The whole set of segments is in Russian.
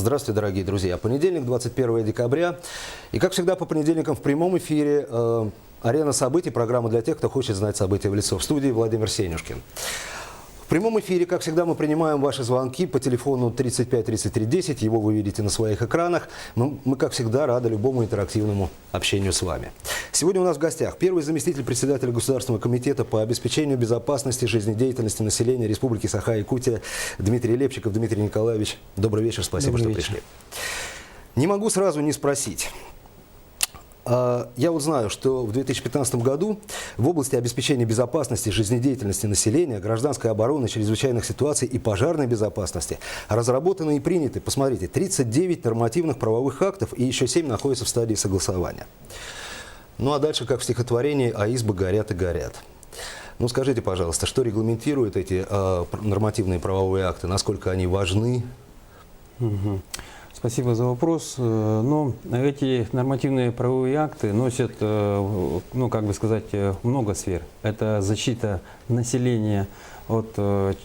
Здравствуйте, дорогие друзья. Понедельник, 21 декабря. И, как всегда, по понедельникам в прямом эфире «Арена событий», программа для тех, кто хочет знать события в лицо. В студии Владимир Сенюшкин. В прямом эфире, как всегда, мы принимаем ваши звонки по телефону 35 33 10. Его вы видите на своих экранах. Мы, как всегда, рады любому интерактивному общению с вами. Сегодня у нас в гостях первый заместитель председателя Государственного комитета по обеспечению безопасности жизнедеятельности населения Республики Саха-Якутия Дмитрий Лепчиков. Дмитрий Николаевич, добрый вечер, спасибо, что пришли. Не могу сразу не спросить. Я вот знаю, что в 2015 году в области обеспечения безопасности жизнедеятельности населения, гражданской обороны, чрезвычайных ситуаций и пожарной безопасности разработаны и приняты, посмотрите, 39 нормативных правовых актов и еще 7 находятся в стадии согласования. Ну а дальше, как в стихотворении, «А избы горят и горят». Ну скажите, пожалуйста, что регламентируют эти нормативные правовые акты, насколько они важны? Спасибо за вопрос. Но эти нормативные правовые акты носят, ну, как бы сказать, много сфер. Это защита населения от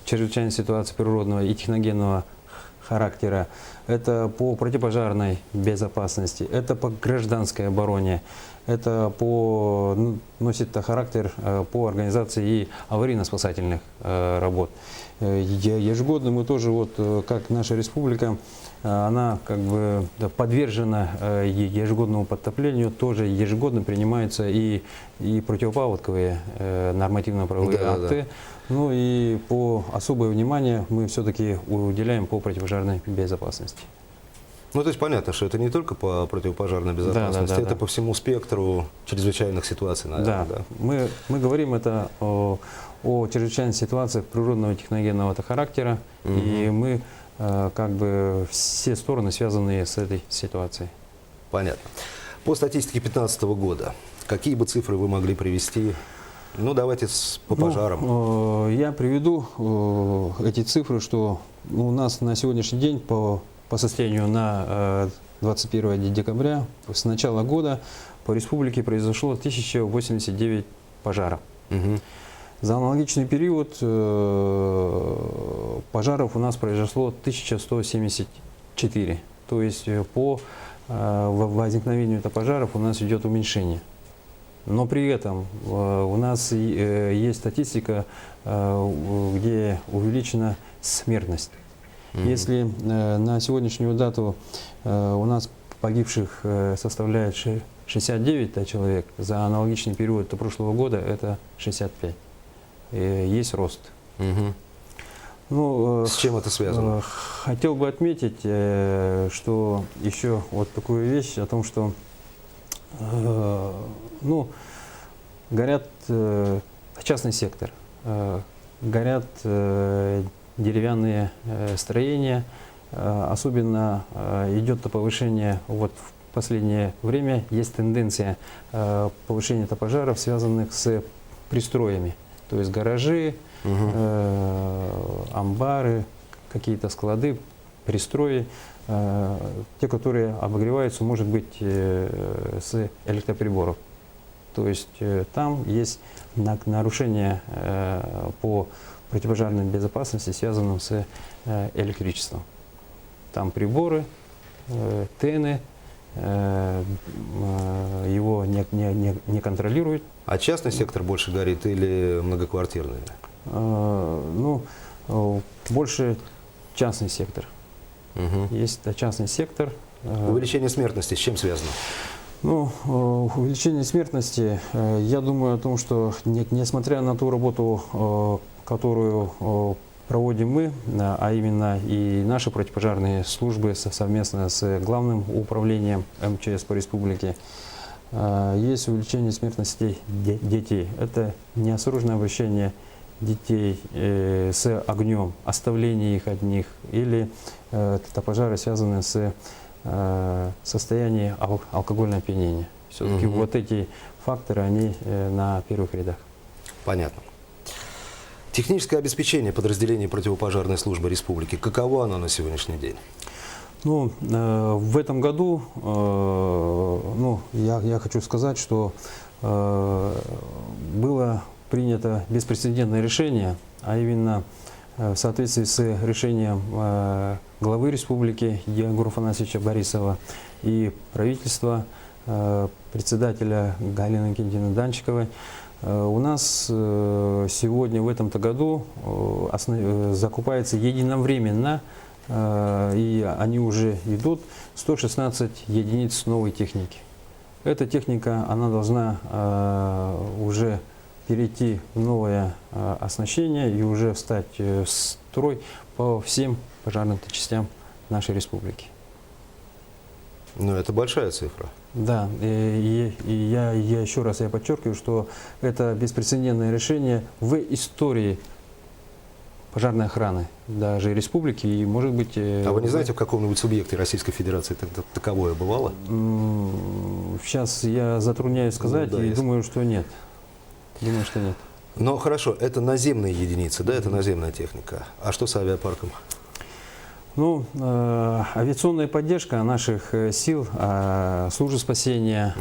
чрезвычайной ситуации природного и техногенного характера. Это по противопожарной безопасности, это по гражданской обороне, это носит характер по организации и аварийно-спасательных работ. Ежегодно мы тоже, как наша республика, она как бы подвержена ежегодному подтоплению, тоже ежегодно принимаются и противопаводковые нормативно-правовые акты. Ну и по особое внимание мы все-таки уделяем по противопожарной безопасности. Ну, то есть понятно, что это не только по противопожарной безопасности, это по всему спектру чрезвычайных ситуаций, наверное. Да. Мы говорим это о чрезвычайных ситуациях природного и техногенного характера, и мы как бы все стороны связанные с этой ситуацией. Понятно. По статистике 2015 года, какие бы цифры вы могли привести? Ну, давайте по пожарам. Я приведу эти цифры, что у нас на сегодняшний день по состоянию на 21 декабря с начала года по республике произошло 1089 пожаров. За аналогичный период пожаров у нас произошло 1174. То есть по возникновению пожаров у нас идет уменьшение. Но при этом у нас есть статистика, где увеличена смертность. Если на сегодняшнюю дату у нас погибших составляет 69 человек, за аналогичный период прошлого года это 65. Есть рост. Ну, с чем это связано? Хотел бы отметить, что еще вот такую вещь о том, что горят частный сектор, горят деревянные строения, особенно идет повышение, вот в последнее время есть тенденция повышения пожаров, связанных с пристроями. То есть гаражи, амбары, какие-то склады, пристрои, те, которые обогреваются, может быть, с электроприборов. То есть там есть нарушение по противопожарной безопасности, связанным с электричеством. Там приборы, тены, его не контролируют. А частный сектор больше горит или многоквартирный? Больше частный сектор. Есть частный сектор. Увеличение смертности с чем связано? Увеличение смертности, я думаю о том, что несмотря на ту работу, которую проводим мы, а именно и наши противопожарные службы совместно с Главным управлением МЧС по республике, есть увеличение смертности детей. Это неосторожное обращение детей с огнем, оставление их одних, или пожары, связанные с состоянием алкогольного опьянения. Все-таки вот эти факторы, они на первых рядах. Понятно. Техническое обеспечение подразделений противопожарной службы республики, каково оно на сегодняшний день? В этом году, я хочу сказать, что было принято беспрецедентное решение, а именно в соответствии с решением главы республики Егора Афанасьевича Борисова и правительства, председателя Галины Кентины Данчиковой, у нас сегодня в этом-то году закупается единовременно, и они уже идут, 116 единиц новой техники. Эта техника, она должна уже перейти в новое оснащение и уже встать в строй по всем пожарным частям нашей республики. Ну, это большая цифра. Да, и я еще раз подчеркиваю, что это беспрецедентное решение в истории пожарной охраны даже республики и, может быть... А вы не знаете, в каком-нибудь субъекте Российской Федерации таковое бывало? Сейчас я затрудняюсь сказать, Ну, да, и ясно. думаю, что нет. Думаю, что нет. Но хорошо, это наземные единицы, да, это наземная техника. А что с авиапарком? Ну, авиационная поддержка наших сил, службы спасения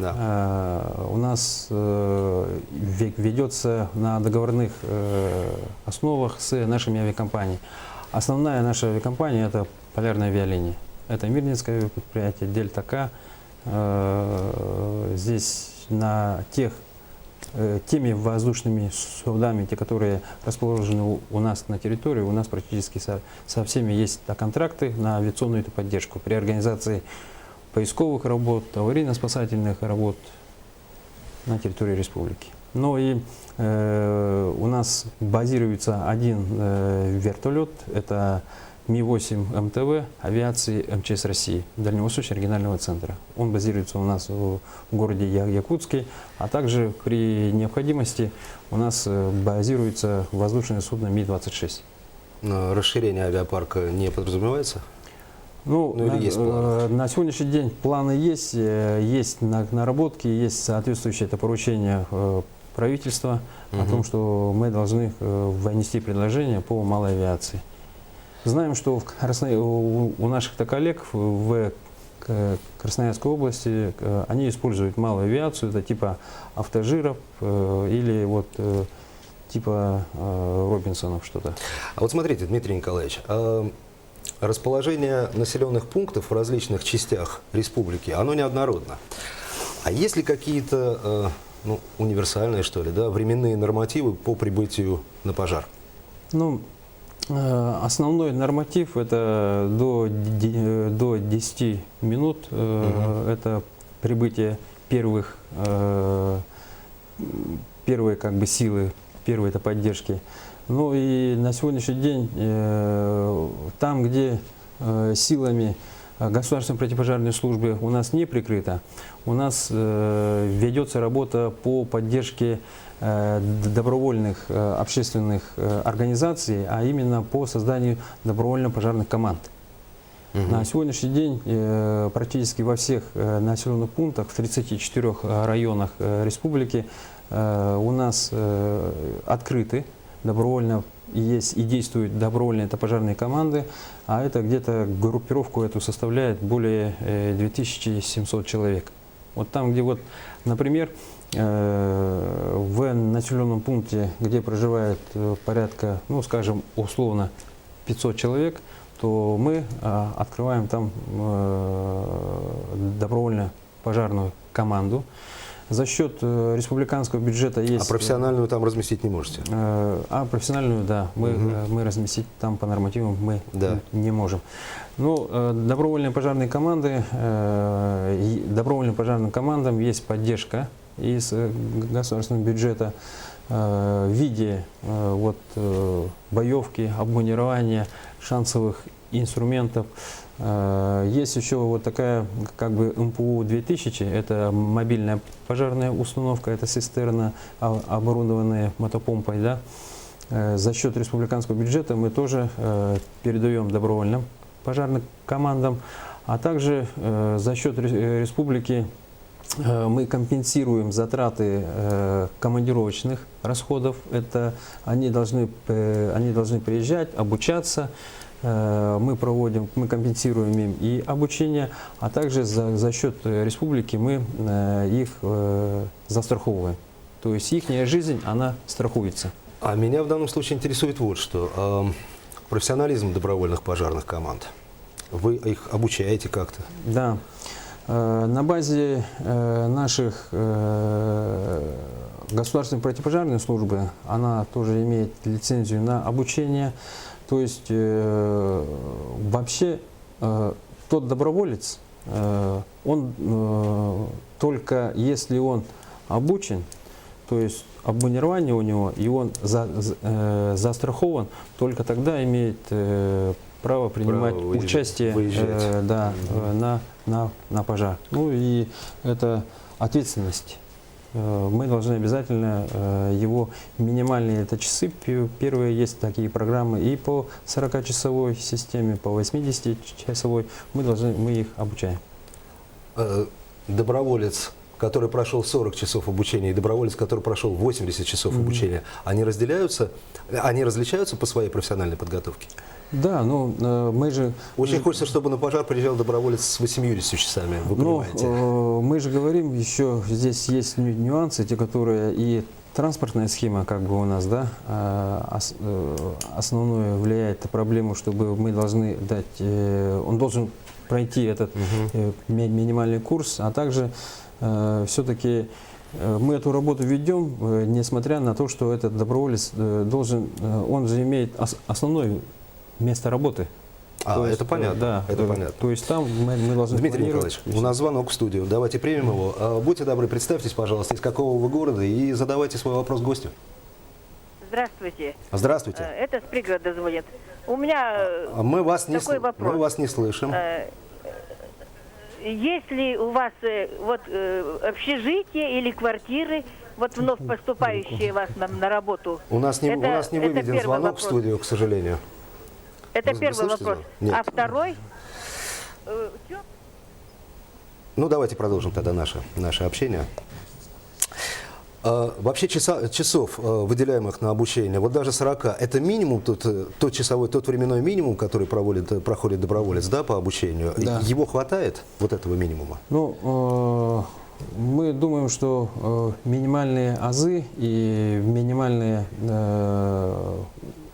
у нас ведется на договорных основах с нашими авиакомпаниями. Основная наша авиакомпания – это Полярная авиалиния. Это Мирнинское предприятие, Дельта-К. Здесь на теми воздушными судами, те, которые расположены у нас на территории, у нас практически со всеми есть контракты на авиационную эту поддержку при организации поисковых работ, аварийно-спасательных работ на территории республики. Но и у нас базируется один вертолет, это Ми-8 МТВ авиации МЧС России, Дальневосточного регионального центра. Он базируется у нас в городе Якутске, а также при необходимости у нас базируется воздушное судно Ми-26. Но расширение авиапарка не подразумевается? Ну, или есть планы? на сегодняшний день планы есть, есть наработки, есть соответствующее это поручение правительства о том, что мы должны внести предложение по малой авиации. Знаем, что у наших коллег в Красноярской области они используют малую авиацию, это типа автожиров или вот типа Робинсонов что-то. А вот смотрите, Дмитрий Николаевич, расположение населенных пунктов в различных частях республики, оно неоднородно. А есть ли какие-то универсальные, что ли, да, временные нормативы по прибытию на пожар? Ну, основной норматив это до 10 минут, это прибытие первой как бы силы, первой это поддержки. Ну и на сегодняшний день там, где силами государственной противопожарной службы у нас не прикрыто, у нас ведется работа по поддержке добровольных общественных организаций, а именно по созданию добровольно-пожарных команд. На сегодняшний день практически во всех населенных пунктах, в 34 районах республики у нас открыты добровольно есть и действуют добровольные это пожарные команды, а это где-то группировку эту составляет более 2700 человек. Вот там, где вот, например, в населенном пункте, где проживает порядка, ну скажем, условно 500 человек, то мы открываем там добровольно пожарную команду. За счет республиканского бюджета есть... А профессиональную там разместить не можете? А профессиональную, да, мы разместить там по нормативам мы не можем. Ну, добровольные пожарные команды, добровольным пожарным командам есть поддержка из государственного бюджета в виде вот, боевки, обмунирования, шансовых инструментов. Есть еще вот такая как бы МПУ-2000, это мобильная пожарная установка, это цистерна, оборудованная мотопомпой. Да? За счет республиканского бюджета мы тоже передаем добровольным пожарным командам, а также за счет республики мы компенсируем затраты командировочных расходов. Это они должны приезжать, обучаться. Мы компенсируем им и обучение, а также за счет республики мы их застраховываем. То есть их жизнь, она страхуется. А меня в данном случае интересует вот что. профессионализм добровольных пожарных команд. Вы их обучаете как-то? Да. На базе наших государственной противопожарной службы, она тоже имеет лицензию на обучение. То есть вообще тот доброволец, он только если он обучен, то есть обмундирование у него, и он застрахован, только тогда имеет право принимать участие на пожар. Ну и это ответственность. Мы должны обязательно его минимальные это часы, первые есть такие программы и по 40-часовой системе, по 80-часовой, мы их обучаем. Доброволец, который прошел 40 часов обучения, и доброволец, который прошел 80 часов обучения, они различаются по своей профессиональной подготовке? Да, ну мы же... Очень хочется, чтобы на пожар приезжал доброволец с 80 часами, вы понимаете. Мы же говорим, еще здесь есть нюансы, те, которые и транспортная схема, как бы у нас, да, основное влияет на проблему, чтобы мы должны дать, он должен пройти этот минимальный курс, а также все-таки мы эту работу ведем, несмотря на то, что этот доброволец должен, он же имеет основное место работы. Это понятно. Да, это понятно. То есть там мы должны Дмитрий Николаевич, у нас звонок в студию. Давайте примем его. Будьте добры, представьтесь, пожалуйста, из какого вы города, и задавайте свой вопрос гостю. Здравствуйте. Здравствуйте. Это с пригорода звонит. У меня такой вопрос. Мы вас не слышим. Есть ли у вас общежитие или квартиры, вот вновь поступающие вас на работу? У нас не выведен звонок в студию, к сожалению. Это первый вопрос. Нет. А второй? Ну, давайте продолжим тогда наше общение. Вообще часов, выделяемых на обучение, вот даже 40, это минимум, тот временной минимум, который проходит доброволец, да, по обучению. Да. Его хватает, вот этого минимума? Ну, мы думаем, что минимальные азы и минимальное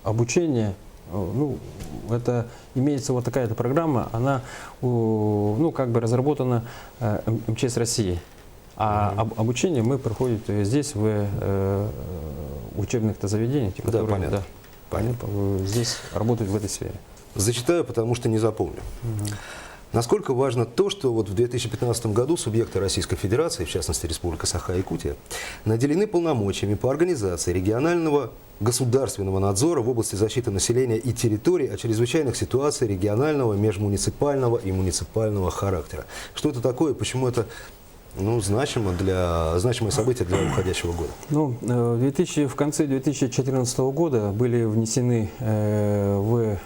обучение, ну, это имеется вот такая-то программа, она, ну, как бы разработана МЧС России. А обучение мы проходим здесь, в учебных-то заведениях, которые здесь работают в этой сфере. Зачитаю, потому что не запомню. Насколько важно то, что вот в 2015 году субъекты Российской Федерации, в частности Республика Саха-Якутия, наделены полномочиями по организации регионального государственного надзора в области защиты населения и территорий от чрезвычайных ситуаций регионального, межмуниципального и муниципального характера. Что это такое, почему это значимое событие для уходящего года? Ну, в конце 2014 года были внесены в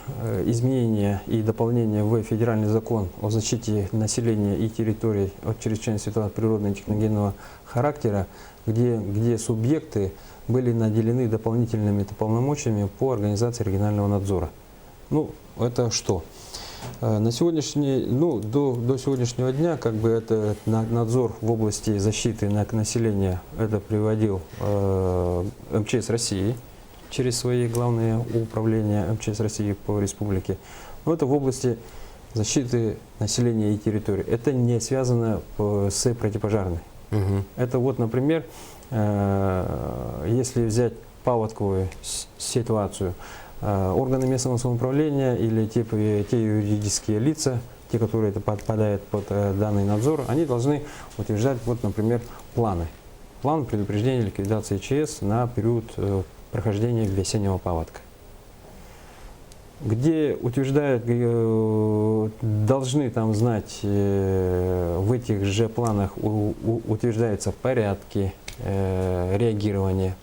изменения и дополнения в федеральный закон о защите населения и территорий от чрезвычайных ситуаций природного и техногенного характера, где субъекты были наделены дополнительными полномочиями по организации регионального надзора. Ну, это что? На сегодняшний, до сегодняшнего дня, как бы это надзор в области защиты населения, это приводил МЧС России через свои главные управления МЧС России по республике. Но это в области защиты населения и территории. Это не связано с противопожарной. Это вот, например, если взять паводковую ситуацию, органы местного самоуправления или те юридические лица, те, которые подпадают под данный надзор, они должны утверждать, вот, например, планы. План предупреждения ликвидации ЧС на период прохождения весеннего паводка. Где утверждают, должны там знать, в этих же планах утверждаются порядки реагирования,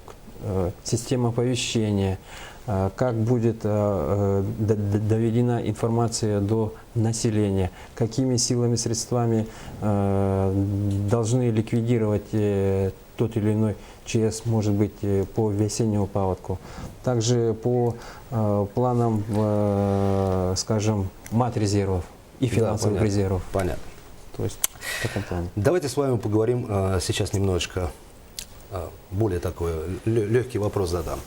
система оповещения, как будет доведена информация до населения, какими силами, средствами должны ликвидировать тот или иной ЧС, может быть, по весеннему паводку. Также по планам, скажем, мат-резервов и финансовых резервов. Понятно. То есть в таком плане. Давайте с вами поговорим сейчас немножечко, более такой легкий вопрос задам.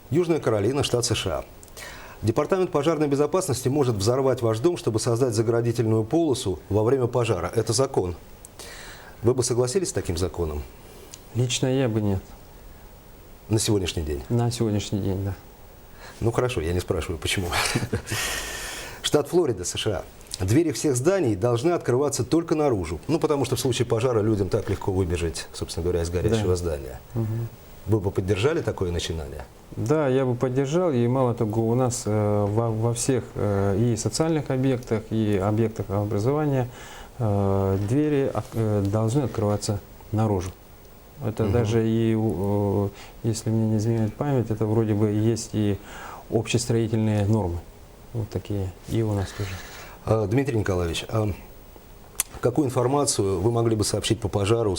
Южная Каролина, штат США. Департамент пожарной безопасности может взорвать ваш дом, чтобы создать заградительную полосу во время пожара. Это закон. Вы бы согласились с таким законом Лично я бы нет. на сегодняшний день? На сегодняшний день, да. Ну хорошо, я не спрашиваю, почему. Штат Флорида, США. Двери всех зданий должны открываться только наружу. Ну, потому что в случае пожара людям так легко выбежать, собственно говоря, из горящего здания. Вы бы поддержали такое начинание? Да, я бы поддержал, и мало того, у нас во всех и социальных объектах, и объектах образования двери должны открываться наружу. Это даже и, если мне не изменяет память, это вроде бы есть и общестроительные нормы. Вот такие, и у нас тоже. Дмитрий Николаевич, какую информацию вы могли бы сообщить по пожару,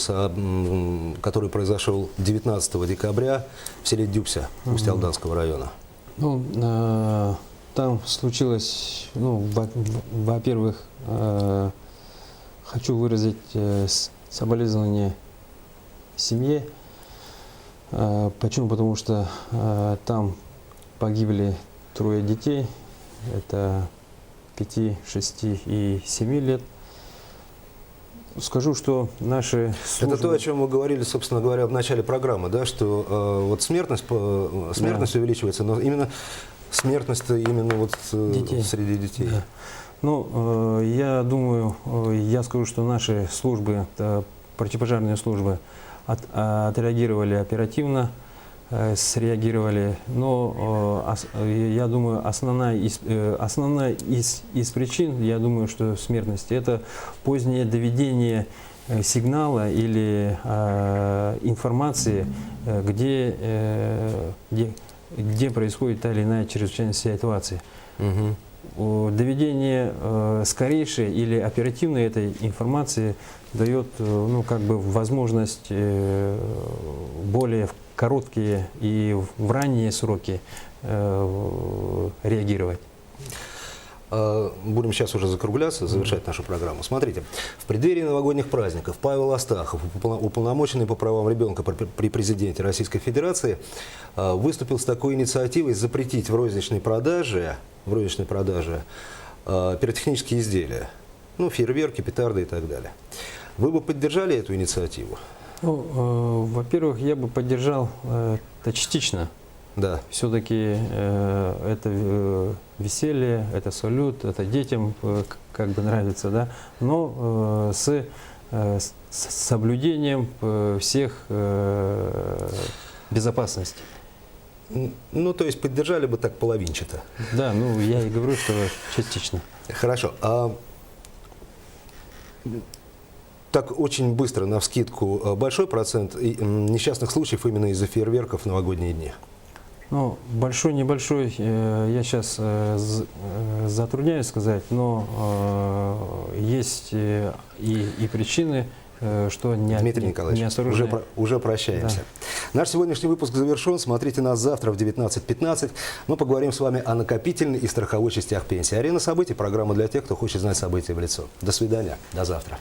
который произошел 19 декабря в селе Дюбся Усть-Алданского района? Ну, там случилось, ну, во-первых, хочу выразить соболезнования семье. Почему? Потому что там погибли 3 детей. Это 5, 6 и 7 лет. Скажу, что наши службы... Это то, о чем мы говорили, собственно говоря, в начале программы, да, что вот смертность увеличивается, но именно смертность именно вот среди детей. Да. Ну, я думаю, я скажу, что наши службы, противопожарные службы отреагировали оперативно, среагировали, но я думаю, основная из причин, я думаю, что смертности, это позднее доведение сигнала или информации, где происходит та или иная чрезвычайная ситуация. Доведение скорейшей или оперативной этой информации дает, ну, как бы возможность более в короткие и в ранние сроки реагировать. Будем сейчас уже закругляться, завершать нашу программу. Смотрите, в преддверии новогодних праздников Павел Астахов, уполномоченный по правам ребенка при президенте Российской Федерации, выступил с такой инициативой запретить в розничной продаже пиротехнические изделия, ну, фейерверки, петарды и так далее. Вы бы поддержали эту инициативу? Ну, во-первых, я бы поддержал это частично. Да. Все-таки это веселье, это салют, это детям как бы нравится, да, но с соблюдением всех безопасностей. Ну, то есть поддержали бы так половинчато. Да, ну я и говорю, что частично. Хорошо. Так очень быстро, навскидку, большой процент несчастных случаев именно из-за фейерверков в новогодние дни? Ну, большой, небольшой, я сейчас затрудняюсь сказать, но есть и причины, что Дмитрий Николаевич, уже прощаемся. Да. Наш сегодняшний выпуск завершен. Смотрите нас завтра в 19:15. Мы поговорим с вами о накопительной и страховой частях пенсии. Арена событий – программа для тех, кто хочет знать события в лицо. До свидания. До завтра.